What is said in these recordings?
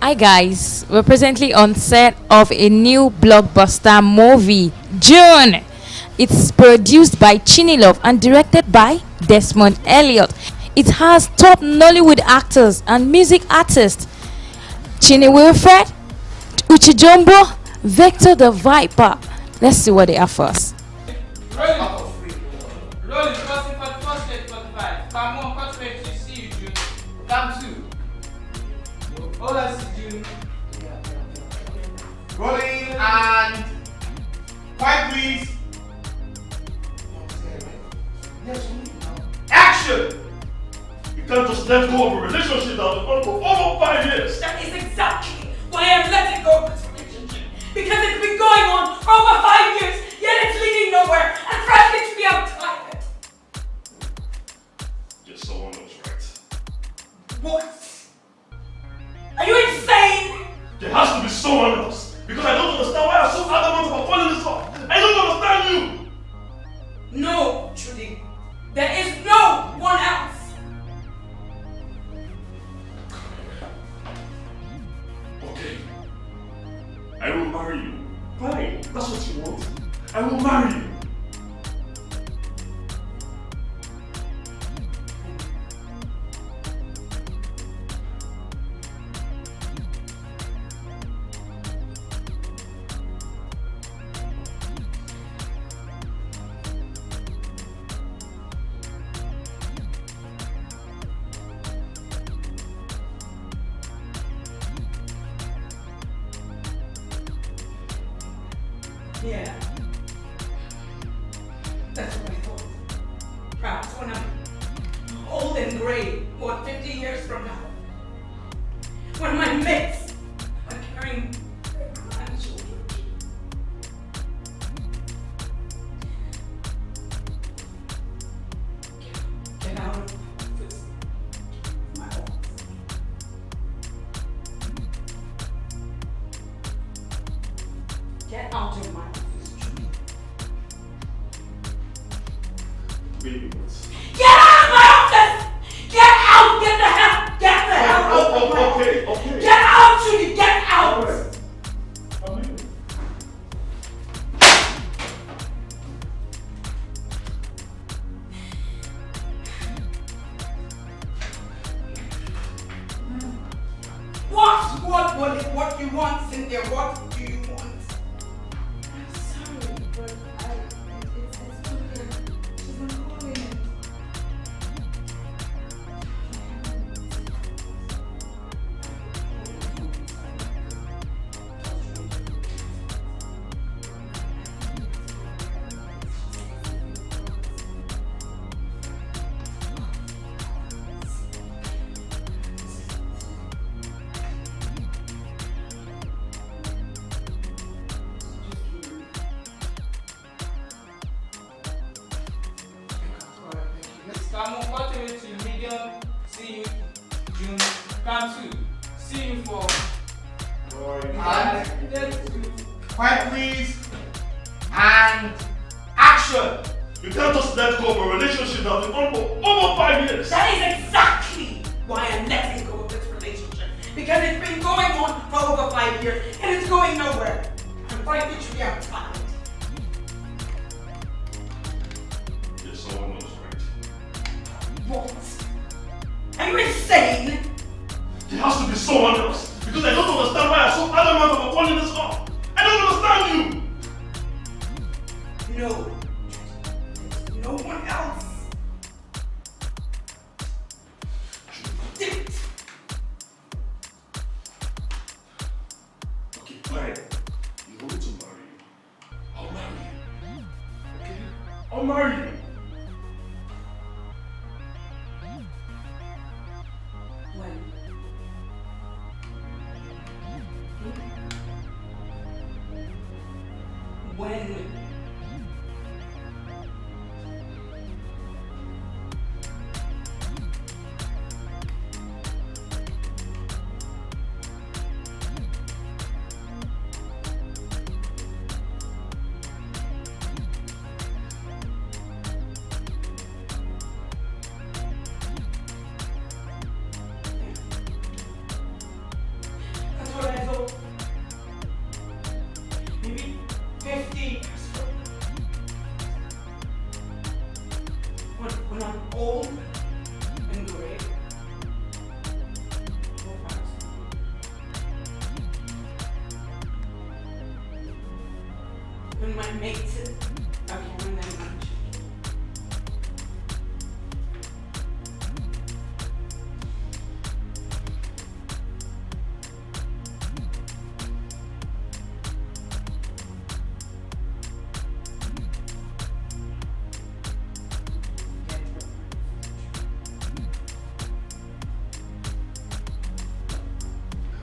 Hi guys, we're presently on set of a new blockbuster movie, June. It's produced by Chinnylove and directed by Desmond Elliot. It has top Nollywood actors and music artists Chinny Wilfred, Uche Jombo, Vector the Viper. Let's see what they have first. Rolling. Rolling. Crossing 44 stage 45. Come on, cut straight to see you, June. Come two. All I see, June. Rolling and quiet please. Action! You can't just let go of a relationship that was on for over 5 years. That is exactly why I'm letting go of this relationship. Because it's been going on for over 5 years, yet it's leading nowhere. And frankly, to be I'm tired. Just someone else, right? What? Are you insane? There has to be someone else. Because I don't understand why I'm so adamant about falling this off. I don't understand you. No, Trudy. There is no one else. Okay. I will marry you. Fine. That's what you want. I will marry you. Yeah. That's what I thought. Perhaps when I'm old and gray, what, 50 years from now? When my mates are carrying their grandchildren. Get out of this. My office. Get out of my office. Baby, what? Get out of my office! Get out! Get the hell out of my office! Okay. Get out, Judy! Get out! Alright. I'm leaving. What you want, Cynthia? What do you want? I'm sorry, but it's okay. She's not calling it. Come on, cut away to medium. See you, June. Come two. See you for. And Let's do. quiet please. And action! You can't just let go of a relationship that was on for over 5 years. That is exactly why I'm letting go of this relationship. Because it's been going on for over 5 years and it's going nowhere. And frankly, Judy, I'm tired. There's someone else, right? What? Are you insane? There has to be someone else. Because I don't understand why I'm so adamant about falling this off. I don't understand you. No. There's no one else. Okay, fine. You want me to marry you? I'll marry you. Okay? I'll marry you. When? when I'm old and gray. Go fast. When my mates are carrying their lunch.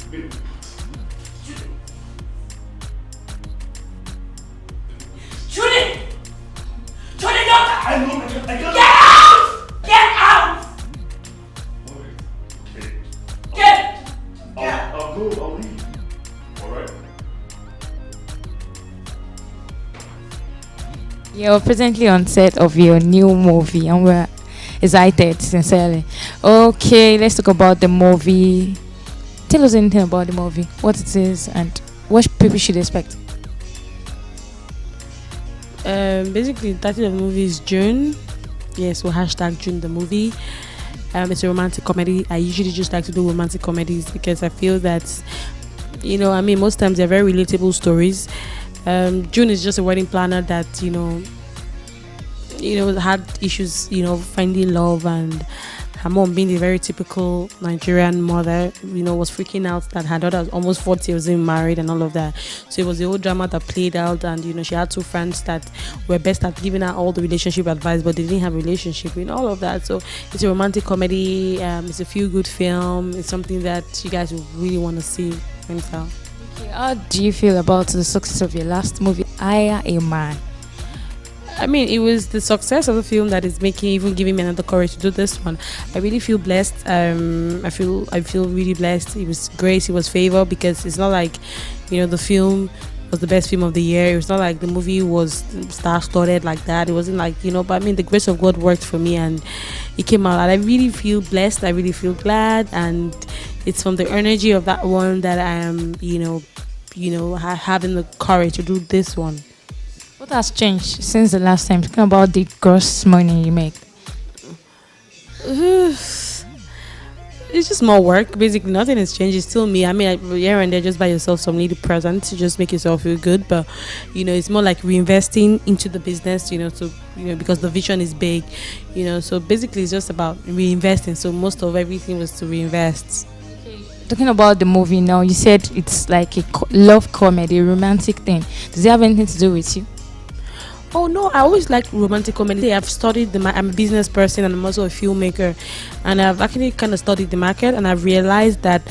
Babe, Judy! Judy, don't! I know, I can't. Get out! Get out! Okay. Get! I'll go, I'll leave. Alright? You're presently on set of your new movie and we're excited, sincerely. Okay, let's talk about the movie. Tell us anything about the movie, what it is, and what people should expect. Basically, the title of the movie is June. Yes, so hashtag June the movie. It's a romantic comedy. I usually just like to do romantic comedies because I feel that, most times they're very relatable stories. June is just a wedding planner that, had issues, finding love, and her mom, being a very typical Nigerian mother, was freaking out that her daughter was almost 40, was even married and all of that. So it was the whole drama that played out, and she had two friends that were best at giving her all the relationship advice, but they didn't have a relationship, all of that. So it's a romantic comedy. It's a feel-good film. It's something that you guys will really want to see. Okay, how do you feel about the success of your last movie, Hire a Man? It was the success of the film that is even giving me another courage to do this one. I really feel blessed. I feel really blessed. It was grace, it was favor, because it's not like, the film was the best film of the year. It was not like the movie was star-studded like that. It wasn't like, but the grace of God worked for me and it came out. And I really feel blessed. I really feel glad. And it's from the energy of that one that I am, having the courage to do this one. What has changed since the last time? Talking about the gross money you make. It's just more work. Basically, nothing has changed. It's still me. Here and there, just buy yourself some little present to just make yourself feel good. But it's more like reinvesting into the business. Because the vision is big. So basically, it's just about reinvesting. So most of everything was to reinvest. Talking about the movie now, you said it's like a love comedy, romantic thing. Does it have anything to do with you? Oh no, I always like romantic comedy. I've studied I'm a business person and I'm also a filmmaker, and I've actually kind of studied the market, and I've realized that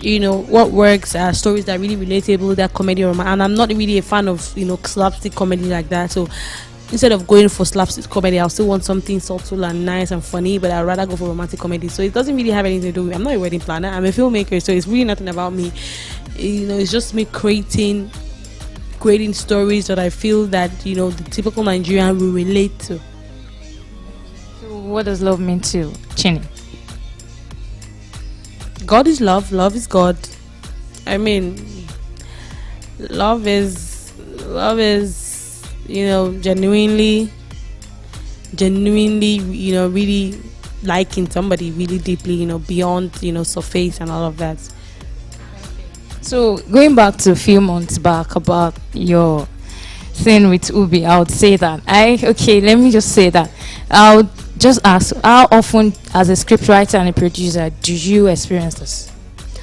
what works are stories that are really relatable, that comedy and I'm not really a fan of slapstick comedy like that. So instead of going for slapstick comedy, I'll still want something subtle and nice and funny, but I'd rather go for romantic comedy. So it doesn't really have anything to do with, I'm not a wedding planner, I'm a filmmaker, so it's really nothing about me. It's just me creating stories that I feel that the typical Nigerian will relate to. So what does love mean to Chinny? God is love. Love is God. Love is genuinely really liking somebody really deeply, beyond surface and all of that. So going back to a few months back about your thing with Ubi, I would say that let me just say that I would just ask, how often as a scriptwriter and a producer do you experience this?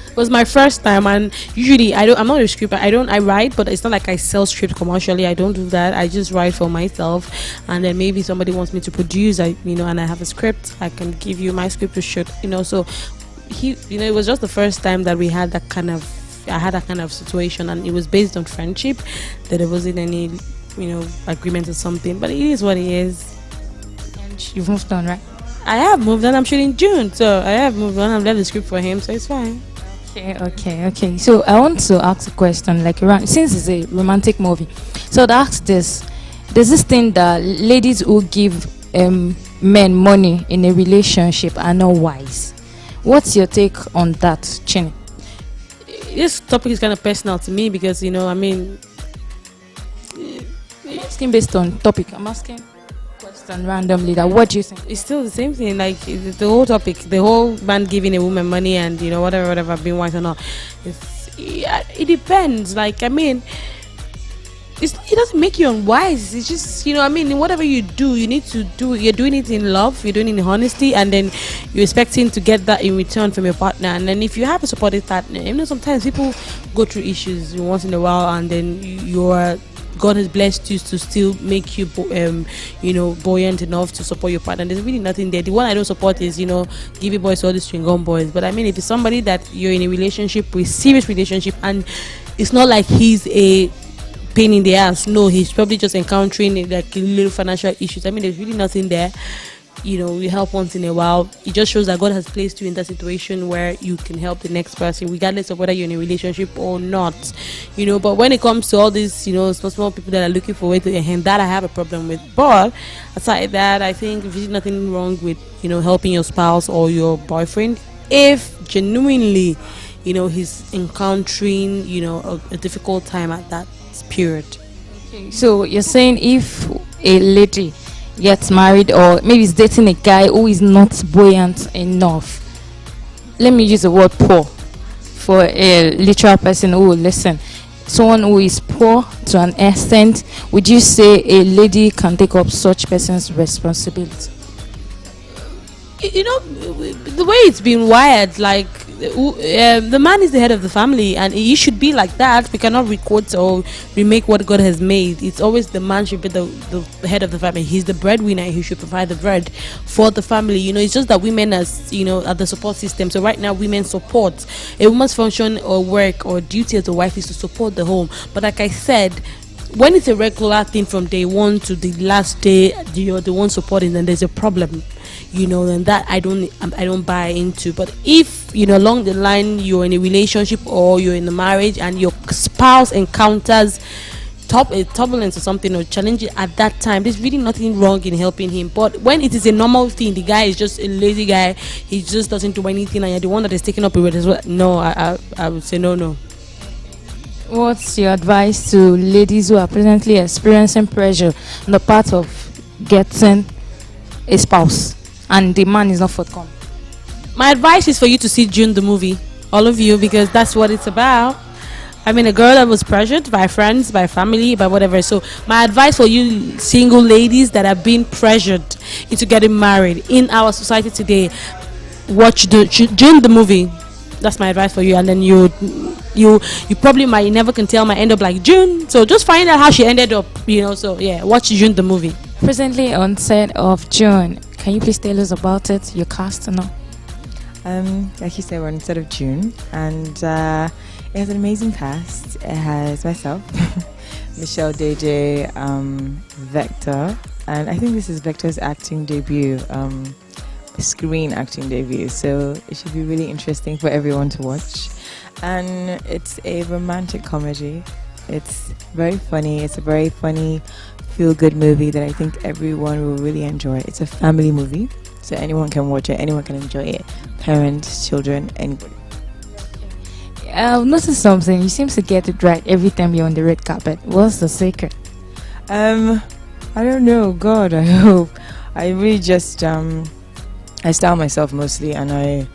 It was my first time, and usually I'm not a script. I write, but it's not like I sell script commercially. I don't do that. I just write for myself, and then maybe somebody wants me to produce. And I have a script. I can give you my script to shoot. So it was just the first time that we had that kind of. I had that kind of situation, and it was based on friendship. That there wasn't any, agreement or something. But it is what it is. And you've moved on, right? I have moved on. I'm shooting June, so I have moved on. I've left the script for him, so it's fine. Okay. So I want to ask a question, since it's a romantic movie. So to ask this, there's this thing that ladies who give men money in a relationship are not wise. What's your take on that, Chinny? This topic is kind of personal to me because, I'm asking based on topic. I'm asking. Question randomly that what do you think? It's still the same thing. Like the whole topic, the whole man giving a woman money and whatever being wise or not. It depends. Like I mean, it doesn't make you unwise. It's just whatever you do, you need to do. You're doing it in love. You're doing it in honesty, and then you're expecting to get that in return from your partner. And then if you have a supportive partner, sometimes people go through issues once in a while, and then God has blessed you to still make you, buoyant enough to support your partner. There's really nothing there. The one I don't support is, give boys to all these string gun boys. But I mean, if it's somebody that you're in a relationship with, serious relationship, and it's not like he's a pain in the ass. No, he's probably just encountering like little financial issues. I mean, there's really nothing there. You help once in a while. It just shows that God has placed you in that situation where you can help the next person, regardless of whether you're in a relationship or not. But when it comes to all these, small people that are looking for way to end, that I have a problem with. But aside that, I think there's nothing wrong with, helping your spouse or your boyfriend if genuinely, he's encountering, a difficult time at that period. Okay, so you're saying if a lady gets married or maybe is dating a guy who is not buoyant enough, let me use the word poor for a literal person who will listen, someone who is poor to an extent, would you say a lady can take up such person's responsibility? The way it's been wired, like the man is the head of the family, and he should be like that. We cannot record or remake what God has made. It's always the man should be the head of the family. He's the breadwinner. He should provide the bread for the family. It's just that women are the support system. So right now, women support. A woman's function or work or duty as a wife is to support the home. But like I said, when it's a regular thing from day one to the last day, you're the one supporting, then there's a problem. And that I don't buy into. But if along the line you're in a relationship or you're in a marriage and your spouse encounters turbulence or something or challenge at that time, there's really nothing wrong in helping him. But when it is a normal thing, the guy is just a lazy guy, he just doesn't do anything, and you're the one that is taking up with it as well. No, I would say no. What's your advice to ladies who are presently experiencing pressure on the part of getting a spouse and the man is not forthcoming? My advice is for you to see June the movie, all of you, because that's what it's about. I mean, a girl that was pressured by friends, by family, by whatever. So my advice for you single ladies that are being pressured into getting married in our society today, watch June the movie. That's my advice for you. And then you probably might never can tell, might end up like June. So just find out how she ended up, So yeah, watch June the movie. Presently on set of June, can you please tell us about it, your cast and all? Like you said, we're on set of June, and it has an amazing cast. It has myself, Michelle, Dede, Vector, and I think this is Vector's acting debut, screen acting debut, so it should be really interesting for everyone to watch. And it's a romantic comedy. It's very funny. It's a very funny, feel-good movie that I think everyone will really enjoy. It's a family movie, so anyone can watch it, anyone can enjoy it. Parents, children, anybody. I've noticed something. You seem to get it right every time you're on the red carpet. What's the secret? I don't know. God, I hope. I really just I style myself mostly, and I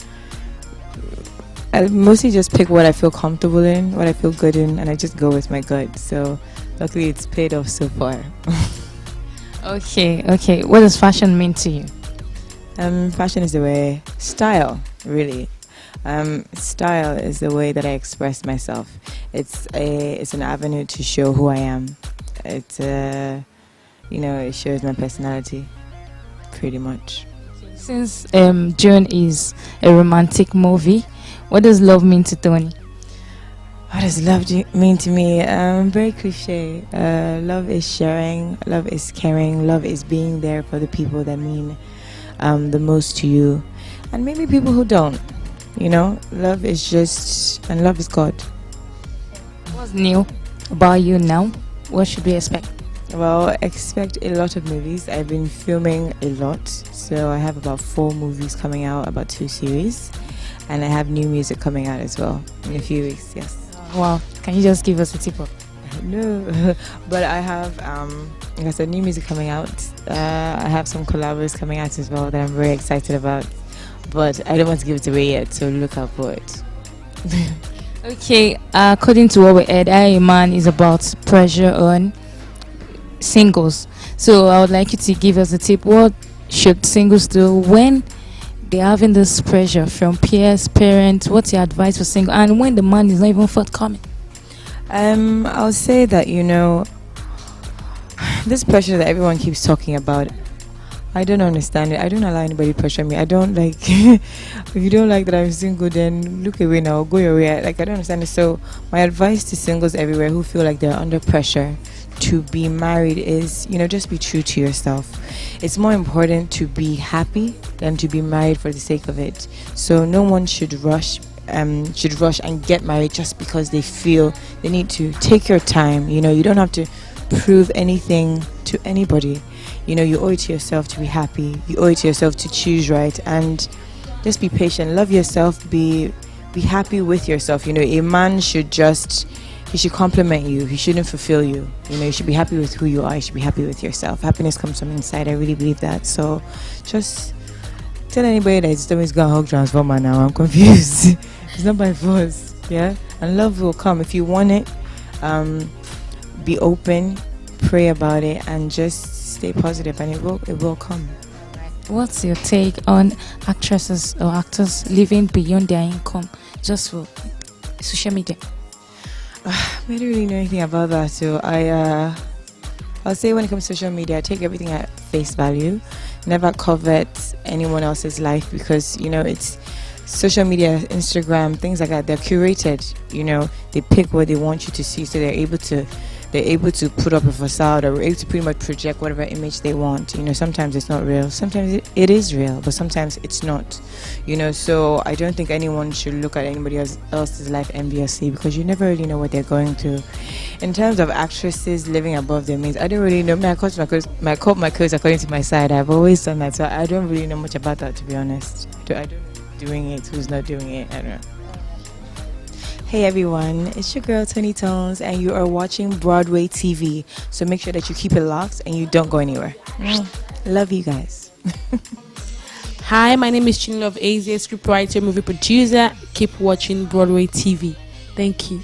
mostly just pick what I feel comfortable in, what I feel good in, and I just go with my gut. So luckily it's paid off so far. Okay. What does fashion mean to you? Fashion is the way, style, really. Style is the way that I express myself. It's an avenue to show who I am. It shows my personality, pretty much. Since June is a romantic movie, what does love mean to Tony? What does love mean to me? Very cliche. Love is sharing, love is caring, love is being there for the people that mean the most to you, and maybe people who don't. Love is just, and love is God. What's new about you now? What should we expect? Well, expect a lot of movies. I've been filming a lot, so I have about 4 movies coming out, about 2 series, and I have new music coming out as well in a few weeks. Yes. Wow, can you just give us a tip of? No, but I have, like I said, new music coming out. I have some collabs coming out as well that I'm very excited about. But I don't want to give it away yet, so look out for it. Okay, according to what we heard, I Man is about pressure on singles. So I would like you to give us a tip. What should singles do when they're having this pressure from peers, parents? What's your advice for single? And when the man is not even forthcoming? I'll say that, this pressure that everyone keeps talking about, I don't understand it. I don't allow anybody to pressure me. I don't like if you don't like that I'm single, then look away now, go your way. Like, I don't understand it. So my advice to singles everywhere who feel like they're under pressure to be married is, just be true to yourself. It's more important to be happy than to be married for the sake of it. So no one should rush and get married just because they feel they need to. Take your time. You don't have to prove anything to anybody. You owe it to yourself to be happy. You owe it to yourself to choose right, and just be patient. Love yourself. Be happy with yourself. A man should he should compliment you. He shouldn't fulfill you. You should be happy with who you are. You should be happy with yourself. Happiness comes from inside. I really believe that. So just tell anybody that it's always gonna hug transformer now. I'm confused. It's not by force. Yeah, and love will come if you want it. Be open, pray about it, and just stay positive, and it will come. What's your take on actresses or actors living beyond their income just for social media? I don't really know anything about that, so I'll say when it comes to social media, take everything at face value. Never covet anyone else's life, because it's social media, Instagram, things like that. They're curated. They pick what they want you to see, so they're able to put up a facade, or able to pretty much project whatever image they want. Sometimes it's not real, sometimes it is real, but sometimes it's not. So I don't think anyone should look at anybody else's life enviously, because you never really know what they're going through. In terms of actresses living above their means, I don't really know. I cut my clothes according to my side. I've always done that, so I don't really know much about that, to be honest. I don't know who's doing it, who's not doing it. I don't know. Hey everyone, it's your girl Tony Tones, and you are watching Broadway TV. So make sure that you keep it locked and you don't go anywhere. Love you guys. Hi, my name is Chinnylove Eze, scriptwriter, movie producer. Keep watching Broadway TV. Thank you.